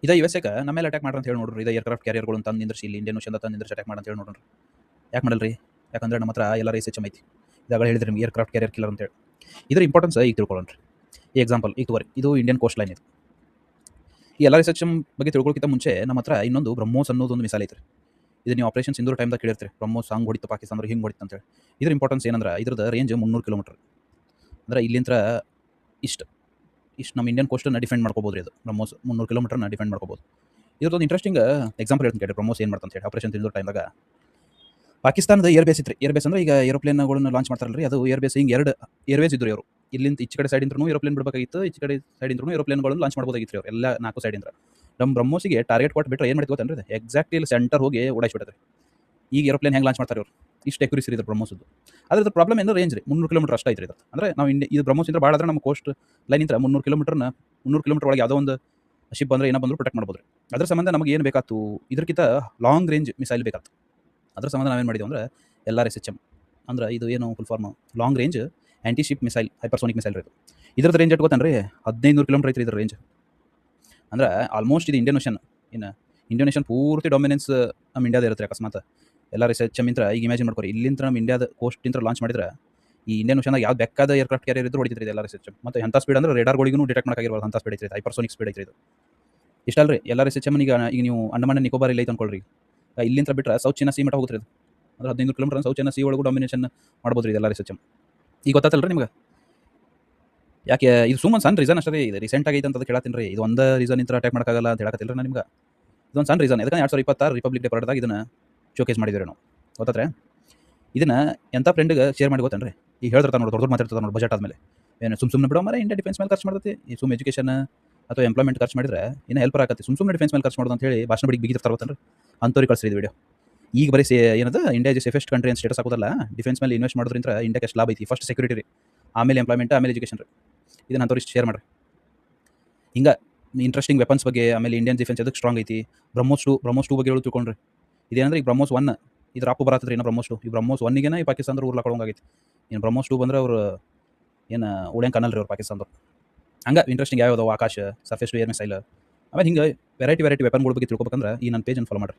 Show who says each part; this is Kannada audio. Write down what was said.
Speaker 1: ಇದೇ ಯುಎಸ್ಎಗೆ ನಮ್ಮ ಮೇಲೆ ಅಟ್ಯಾಕ್ ಮಾಡ್ರಿ ಅಂತ ಹೇಳಿ ನೋಡ್ರಿ. ಇದೇ ಏರ್ಕ್ರಾಫ್ಟ್ ಕ್ಯಾರಿಯರ್ಗಳು ತಂದು ನಿಂದ್ರಿಸಿ ಇಲ್ಲಿ ಇಂಡಿಯನ್ ಓಷನ್ ತಂದು ನಿಂದ್ರಿಸಿ ಅಟ್ಯಾಕ್ ಮಾಡಂತ ಹೇಳಿ ನೋಡ್ರಿ. ಯಾಕೆ ಮಾಡಲ್ರಿ? ಯಾಕಂದ್ರೆ ನಮ್ಮ ಹತ್ರ ಎಲ್ಲ SHM ಐತಿ. ಇದಾಗ ಹೇಳಿದ್ರಿ ನಿಮ್ಗೆ ಏರ್ಕ್ರಾಫ್ಟ್ ಕ್ಯಾರಿಯರ್ ಕಿಲ್ಲರ್ ಅಂತೇಳಿ. ಇದ್ರ ಇಂಪಾರ್ಟೆನ್ಸ್ ಈಗ ತಿಳ್ಕೊಳ್ಳೋಣ. ಈ ಎಕ್ಸಾಂಪಲ್ ಈಗ ತಗೋರಿ, ಇದು ಇಂಡಿಯನ್ ಕೋಸ್ಟ್ ಲೈನ್ ಇದು. ಈ SHM ಬಗ್ಗೆ ತಿಳ್ಕೊಳ್ಳೋಕ್ಕಿಂತ ಮುಂಚೆ ನಮ್ಮ ಹತ್ರ ಇನ್ನೊಂದು ಬ್ರಹ್ಮೋಸ್ ಅನ್ನೋದು ಒಂದು ಮಿಸೈಲ್ ಐತ್ರಿ. ಇದು ನೀವು ಆಪರೇಷನ್ ಸಿಂಧೂರ್ ಟೈಮ್ದಾಗ ಕೇಳಿರ್ತೀರಿ, ಬ್ರಹ್ಮೋಸ್ ಹಂಗೆ ಹೊಡಿತು ಪಾಕಿಸ್ತಾನದವ್ರು ಹಿಂಗೆ ಹೊಡಿತು ಅಂತೇಳಿ. ಇದ್ರ ಇಂಪಾರ್ಟೆನ್ಸ್ ಏನಂದ್ರೆ ಇದ್ರದ್ದು ರೇಂಜ್ 300 ಕಿಲೋಮೀಟರ್. ಅಂದ್ರೆ ಇಲ್ಲಿಂದ ಇಷ್ಟು ನಮ್ಮ ಇಂಡಿಯನ್ ಕೋಸ್ಟನ್ನು ಡಿಫೆಂಡ್ ಮಾಡ್ಕೋಬೋದು. ಇದು ಬ್ರಹ್ಮೋಸ್ 300 ಕಿಲೋಮೀಟರ್ನ ಡಿಫೆಂಡ್ ಮಾಡ್ಕೋಬೋದು. ಇದ್ರದ್ದು ಇಂಟ್ರೆಸ್ಟಿಂಗ್ ಎಕ್ಸಾಂಪಲ್ ಹೇಳ್ತೀನಿ ಕೇಳಿ. ಬ್ರಹ್ಮೋಸ್ ಏನು ಮಾಡ್ತಂತ ಹೇಳಿ ಆಪರೇಷನ್ ಸಿಂಧೂರ್ ಟೈಮ್ದಾಗ ಪಾಕಿಸ್ತಾನದ ಏರ್ ಬೇಸ್ ಇತ್ತು. ಏರ್ ಬೇಸ್ ಅಂದ್ರೆ ಈಗ ಏರೋಪ್ಲೇನ್ಗಳನ್ನು ಲಾಂಚ್ ಮಾಡ್ತಾರಲ್ರಿ, ಅದು ಏರ್ ಬೇಸ್. ಹಿಂಗೆ 2 ಏರ್ವೇಸ್ ಇದ್ರು ಇವರು. ಇಲ್ಲಿಂದ ಈಚೆ ಕಡೆ ಸೈಡಿಂದ್ರೂ ಏರೋಪ್ಲೇನ್ ಬಿಡಬೇಕಾಗಿತ್ತು, ಈಚೆ ಕಡೆ ಸೈಡಿಂದ್ರೂ ಏರೋಪ್ಲೇನ್ಗಳನ್ನು ಲಾಂಚ್ ಮಾಡ್ಬೋದಾಗಿತ್ತು ಅವ್ರು ಎಲ್ಲ 4 ಸೈಡಿಂದ. ನಮ್ಮ ಬ್ರಹ್ಮೋಸಿಗೆ ಟಾರ್ಗೆಟ್ ಕೊಟ್ಟು ಬಿಟ್ಟರೆ ಏನು ಮಾಡ್ತೀವಿ ಗೊತ್ತೇನ್ರಿ? ಎಕ್ಸಾಕ್ಟ್ಲಿ ಇಲ್ಲಿ ಸೆಂಟರ್ ಹೋಗಿ ಓಡಾಯಿಸ್ಬಿಡ್ತಾರೆ. ಈಗ ಏರೋಪ್ಲೇನ್ ಹೆಂಗೆ ಲಾಂಚ್ ಮಾಡ್ತಾರೆ ಇವರು? ಇಷ್ಟು ಎಕ್ಯುರೇಸಿ ಇದೆ ಬ್ರಹ್ಮೋಸದ್ದು. ಅದ್ರ ಪ್ರಾಬ್ಲಮ್ ಏನು? ರೇಂಜ್ ರೀ 300 ಕಿಲೋಮೀಟರ್ ಅಷ್ಟೇ ಐತ್ರಿ ಇದು. ಅಂದರೆ ನಾವು ಇದು ಬ್ರಹ್ಮೋಸಿಂದ ಭಾಳ ಆದ್ರೆ ನಮ್ಮ ಕೋಸ್ಟ್ ಲೈನಿಂದ 300 ಕಿಲೋಮೀಟರ್ ಒಳಗೆ ಯಾವುದೋ ಒಂದು ಶಿಪ್ ಬಂದರೆ ಏನೋ ಬಂದರೂ ಪ್ರೊಟೆಕ್ಟ್ ಮಾಡ್ಬೋದು ರೀ. ಅದ್ರ ಸಂಬಂಧ ನಮಗೆ ಏನು ಬೇಕಾಯ್ತು? ಇದಕ್ಕಿಂತ ಲಾಂಗ್ ರೇಂಜ್ ಮಿಸೈಲ್ ಬೇಕಾಯ್ತು. ಅದ್ರ ಸಂಬಂಧ ನಾವೇನು ಮಾಡಿದ್ವಿ ಅಂದ್ರೆ LRSHM ಅಂದ್ರೆ ಇದು ಏನು ಫುಲ್ ಫಾರ್ಮ್ ಲಾಂಗ್ ರೇಂಜ್ ಆ್ಯಂಟಿ ಶಿಪ್ ಮಿಸೈಲ್, ಹೈಪರ್ಸೋನಿಕ್ ಮಿಸೈಲ್ ರೀ ಇದು. ಇದ್ರದ್ದು ರೇಂಜ್ ಗೊತ್ತೇನ್ರಿ? 1500 ಕಿಲೋಮೀಟರ್ ಐತ್ರಿ ಇದ್ರ ರೇಂಜ್. ಅಂದ್ರೆ ಆಲ್ಮೋಸ್ಟ್ ಇದು ಇಂಡಿಯನ್ ಓಷನ್. ಇನ್ನು ಇಂಡಿಯನ್ ಓಷನ್ ಪೂರ್ತಿ ಡಾಮಿನೆನ್ಸ್ ನಮ್ಮ ಇಂಡಿಯಾದ ಇರುತ್ತೆ ಅಕಸ್ಮಾತ್ LRSHM ಇಂತ್ರ. ಈಗ ಇಮ್ಯಾಜಿನ್ ಮಾಡ್ಕೊರಿ, ಇಲ್ಲಿಂದ ನಮ್ಮ ಇಂಡಿಯಾದ ಕೋಸ್ಟ್ ಇಂತ್ರ ಲಾಂಚ್ ಮಾಡಿದ್ರೆ ಈ ಇಂಡಿಯನ್ ಓಷನ್ದಾಗ ಯಾವ್ದು ಬೇಕಾದ ಏರ್ಕ್ರಾಫ್ಟ್ ಕ್ಯಾರಿಯರ್ ಇದ್ರು ಹೊಡಿತೈತ್ರಿ LRSHM. ಮತ್ತು ಎಂಥ ಸ್ಪೀಡ್ ಅಂದ್ರೆ ರೇಡಾರ್ಗಳಿಗೂ ಡಿಟೆಕ್ಟ್ ಮಾಡೋಕ್ಕಾಗಿರ್ಬೋದು ಅಂಥ ಸ್ಪೀಡ್ ಐತ್ರಿ, ಹೈಪರ್ಸೋನಿಕ್ ಸ್ಪೀಡ್ ಐತ್ರಿ ಇದು. ಇಷ್ಟ ಅಲ್ರಿ LRSHM ಈಗ ನೀವು ಅಂಡಮಾನ್ ನಿಕೋಬಾರ್ ಇಲ್ಲ ಐತೆ ಅನ್ಕೊಳ್ರಿ. ಇಲ್ಲಿಂದ ಬಿಟ್ಟರೆ ಸೌತ್ ಚೈನಾ ಸೀ ಮಟ್ಟ ಹೋಗುತ್ತೆ ಇದು. ಅಂದ್ರೆ 15 ಕಿಲೋಮೀಟರ್ ಸೌತ್ ಚೈನಾ ಸೀ ಒಳಗೂ ಡಾಮಿನೇಷನ್ ಮಾಡ್ಬೋದು ರೀ LRSHM. ಈಗ ಗೊತ್ತಾತಲ್ರಿ ನಿಮ್ಗೆ? ಯಾಕೆ ಇದು ಸುಮ್ಮನೆ ಸಣ್ಣ ರೀಸನ್ ಅಷ್ಟೇ ರೀ. ಇದು ರೀಸೆಂಟ್ ಆಗೈತೆ ಅಂತ ಕೇಳತ್ತೀನಿ ರೀ. ಇದು ಒಂದು ರೀಸನ್ ಇಂತ್ರ ಅಟ್ಯಾಕ್ ಮಾಡೋಕ್ಕಾಗಲ್ಲ ಅಂತ ಹೇಳಕತ್ತಿಲ್ಲ ನಾನು ನಿಮ್ಗೆ. ಇದೊಂದು ಸಣ್ಣ ರೀಸನ್. ಇದಕ್ಕೆ 2026 ರಿಪಬ್ಲಿಕ್ ಡೇ ಪರೇಡ್ದಾಗ ಇದನ್ನು ಶೋಕೇಸ್ ಮಾಡಿದ್ವಿ ನಾವು. ಗೊತ್ತಾತ್ರೆ? ಇದನ್ನು ಎಂಥ ಫ್ರೆಂಡ್ಗೆ ಶೇರ್ ಮಾಡಿ ಗೊತ್ತೇನ್ರಿ? ಈಗ ಹೇಳ್ತಿರ್ತಾರೆ ನೋಡಿ, ದೊಡ್ಡ ಮಾತಾಡ್ತಾರೆ ನೋಡಿ ಬಜೆಟ್ ಆದಮೇಲೆ. ಏನು ಸುಮ್ಮನೆ ಬಿಡೋ ಮರ ಇಂಡಿಯಾ ಡಿಫೆನ್ಸ್ ಮೇಲೆ ಖರ್ಚು ಮಾಡ್ತೈತಿ, ಈ ಸುಮ್ಮ ಎಜುಕೇಷನ್ ಅಥವಾ ಎಂಪ್ಲಾಯ್ಮೆಂಟ್ ಖರ್ಚು ಮಾಡಿದ್ರೆ ಇನ್ನೂ ಹೆಲ್ಪರ್ ಆಗತ್ತೆ. ಸುಮ್ಮನೆ ಡಿಫೆನ್ಸ್ ಮೇಲೆ ಖರ್ಚು ಮಾಡೋದು ಅಂತ ಹೇಳಿ ಭಾಷಣ ಬಿಗಿತಿರ್ತಾರೆ ಗೊತ್ತೇನ್ರಿ? ಅಂಥವ್ರಿಗೆ ಕಳಿಸಿದ ವಿಡಿಯೋ. ಈಗ ಬರೀ ಏನದು ಇಂಡಿಯಾ ಇಸ್ ಸೇಫೆಸ್ಟ್ ಕಂಟ್ರಿ ಅಂತ ಸ್ಟೇಟಸ್ ಹಾಕೋದಲ್ಲ, ಡಿಫೆನ್ಸ್ ಮೇಲೆ ಇನ್ವೆಸ್ಟ್ ಮಾಡೋದ್ರಿಂದ ಇಂಡಿಯಾಕ್ಕೆ ಎಷ್ಟು ಲಾಭ ಐತಿ. ಫಸ್ಟ್ ಸೆಕ್ಯೂರಿಟಿ ರೀ, ಆಮೇಲೆ ಎಂಪ್ಲಾಯ್ಮೆಂಟ್, ಆಮೇಲೆ ಎಜುಕೇಷನ್ ರೀ. ಇದನ್ನು ಅಂಥವ್ರಿಗೆ ಶೇರ್ ಮಾಡಿರಿ. ಹಿಂಗೆ ಇಂಟ್ರೆಸ್ಟಿಂಗ್ ವೆಪನ್ಸ್ ಬಗ್ಗೆ, ಆಮೇಲೆ ಇಂಡಿಯನ್ ಡಿಫೆನ್ಸ್ ಎದಕ್ಕೆ ಸ್ಟ್ರಾಂಗ್ ಐತಿ, ಬ್ರಹ್ಮೋಸ್ 2 ಬಗ್ಗೆ ಹೇಳಿ ತಿಳ್ಕೊಂಡ್ರಿ. ಇದೇನಂದ್ರೆ ಈಗ ಬ್ರಹ್ಮೋಸ್ 1 ಇದ್ರ ಅಪ್ಪು ಬರತ್ತದ್ರಿ. ಇನ್ನು ಬ್ರಹ್ಮೋಸ್ 2, ಈ ಬ್ರಹ್ಮೋಸ್ 1ಗೆ ಈ ಪಾಕಿಸ್ತಾನದವ್ರು ಉರ್ಲಾಕೊಳ್ಳೋಂಗಾಗೈತಿ. ಇನ್ನು ಬ್ರಹ್ಮೋಸ್ 2 ಬಂದ್ರೆ ಅವ್ರು ಏನು ಉಳಿಯಂಗೆ ಕಾಣಲ್ರಿ ಅವ್ರು ಪಾಕಿಸ್ತಾನದವ್ರು. ಹಂಗೆ ಇಂಟ್ರೆಸ್ಟಿಂಗ್ ಯಾವ್ಯಾವ ಆಕಾಶ, ಸರ್ಫೇಸ್ ಟು ಏರ್ ಮಿಸೈಲ್, ಆಮೇಲೆ ಹಿಂಗೆ ವೆರೈಟಿ ವೆಪನ್ಗಳ ಬಗ್ಗೆ ತಿಳ್ಕೊಬೇಕಂದ್ರೆ ಈ ನನ್ನ ಪೇಜನ್ನು ಫಾಲೋ ಮಾಡಿರಿ.